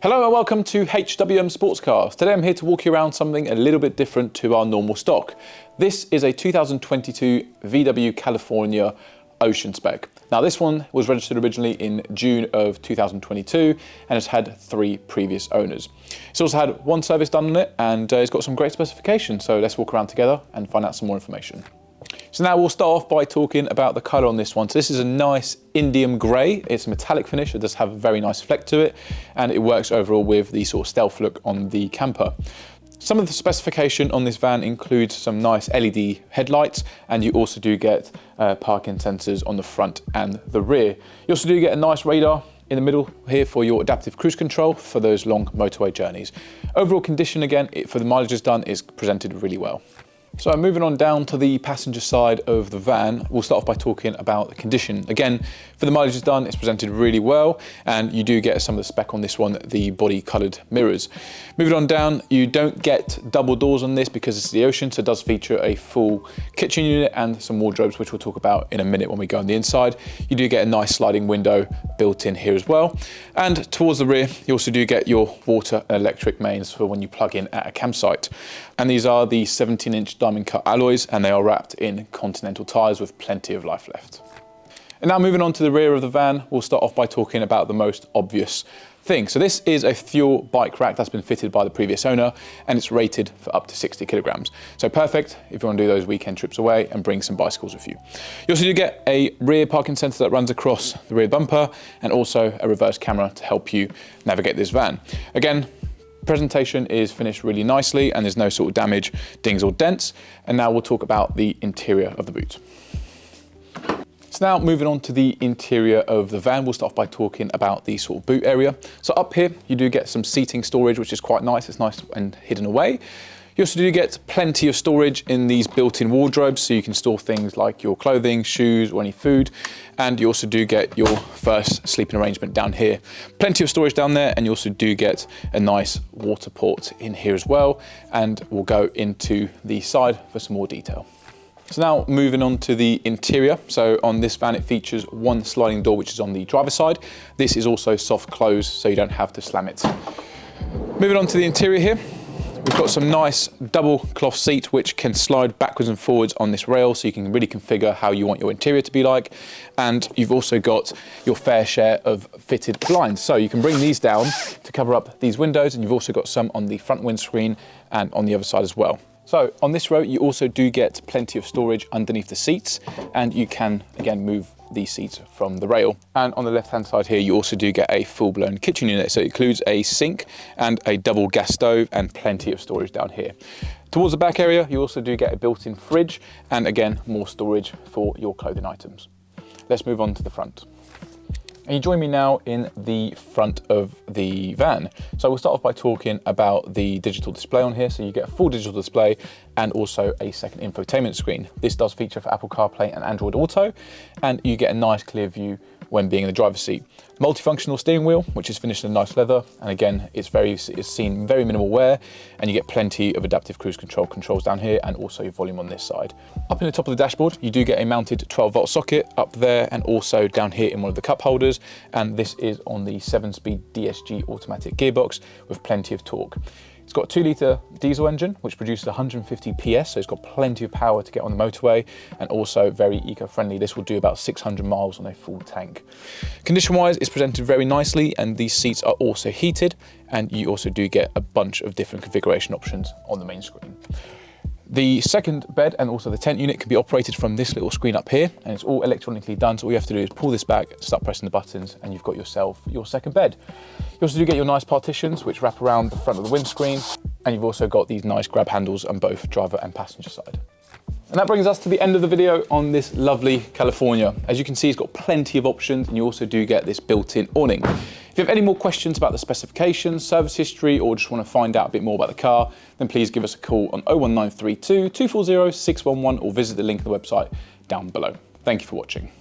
Hello and welcome to HWM Sportscars. Today I'm here to walk you around something a little bit different to our normal stock. This is a 2022 VW California Ocean spec. Now this one was registered originally in June of 2022 and has had 3 previous owners. It's also had 1 service done on it and it's got some great specifications, so let's walk around together and find out some more information. So now we'll start off by talking about the colour on this one. So this is a nice indium grey. It's a metallic finish. It does have a very nice fleck to it and it works overall with the sort of stealth look on the camper. Some of the specification on this van includes some nice LED headlights, and you also do get parking sensors on the front and the rear. You also do get a nice radar in the middle here for your adaptive cruise control for those long motorway journeys. Overall condition, again, for the mileage done, is presented really well. So moving on down to the passenger side of the van, we'll start off by talking about the condition. Again, for the mileage done, it's presented really well, and you do get some of the spec on this one, the body coloured mirrors. Moving on down, you don't get double doors on this because it's the Ocean, so it does feature a full kitchen unit and some wardrobes, which we'll talk about in a minute when we go on the inside. You do get a nice sliding window built in here as well. And towards the rear, you also do get your water and electric mains for when you plug in at a campsite. And these are the 17-inch diamond cut alloys, and they are wrapped in Continental tyres with plenty of life left. And now moving on to the rear of the van, we'll start off by talking about the most obvious thing. So this is a fuel bike rack that's been fitted by the previous owner, and it's rated for up to 60 kilograms. So perfect if you want to do those weekend trips away and bring some bicycles with you. You also do get a rear parking sensor that runs across the rear bumper, and also a reverse camera to help you navigate this van. Again, presentation is finished really nicely and there's no sort of damage, dings or dents. And now we'll talk about the interior of the boot. So now moving on to the interior of the van, we'll start off by talking about the sort of boot area. So up here, you do get some seating storage, which is quite nice. It's nice and hidden away. You also do get plenty of storage in these built-in wardrobes, so you can store things like your clothing, shoes, or any food. And you also do get your first sleeping arrangement down here. Plenty of storage down there, and you also do get a nice water port in here as well. And we'll go into the side for some more detail. So now moving on to the interior. So on this van, it features 1 sliding door, which is on the driver's side. This is also soft close, so you don't have to slam it. Moving on to the interior here. We've got some nice double cloth seat which can slide backwards and forwards on this rail, so you can really configure how you want your interior to be like. And you've also got your fair share of fitted blinds, so you can bring these down to cover up these windows, and you've also got some on the front windscreen and on the other side as well. So on this row, you also do get plenty of storage underneath the seats, and you can again move these seats from the rail. And on the left-hand side here, you also do get a full-blown kitchen unit. So it includes a sink and a double gas stove and plenty of storage down here. Towards the back area, you also do get a built-in fridge and again, more storage for your clothing items. Let's move on to the front. And you join me now in the front of the van. So we'll start off by talking about the digital display on here. So you get a full digital display and also a second infotainment screen. This does feature for Apple CarPlay and Android Auto, and you get a nice clear view when being in the driver's seat. Multifunctional steering wheel, which is finished in nice leather, and again, it's seen very minimal wear, and you get plenty of adaptive cruise control controls down here, and also your volume on this side. Up in the top of the dashboard, you do get a mounted 12-volt socket up there, and also down here in one of the cup holders, and this is on the 7-speed DSG automatic gearbox with plenty of torque. It's got a 2-litre diesel engine, which produces 150 PS, so it's got plenty of power to get on the motorway, and also very eco-friendly. This will do about 600 miles on a full tank. Condition-wise, it's presented very nicely, and these seats are also heated, and you also do get a bunch of different configuration options on the main screen. The second bed and also the tent unit can be operated from this little screen up here, and it's all electronically done, so all you have to do is pull this back, start pressing the buttons, and you've got yourself your second bed. You also do get your nice partitions which wrap around the front of the windscreen, and you've also got these nice grab handles on both driver and passenger side. And that brings us to the end of the video on this lovely California. As you can see, it's got plenty of options, and you also do get this built-in awning. If you have any more questions about the specifications, service history, or just want to find out a bit more about the car, then please give us a call on 01932 240 611 or visit the link on the website down below. Thank you for watching.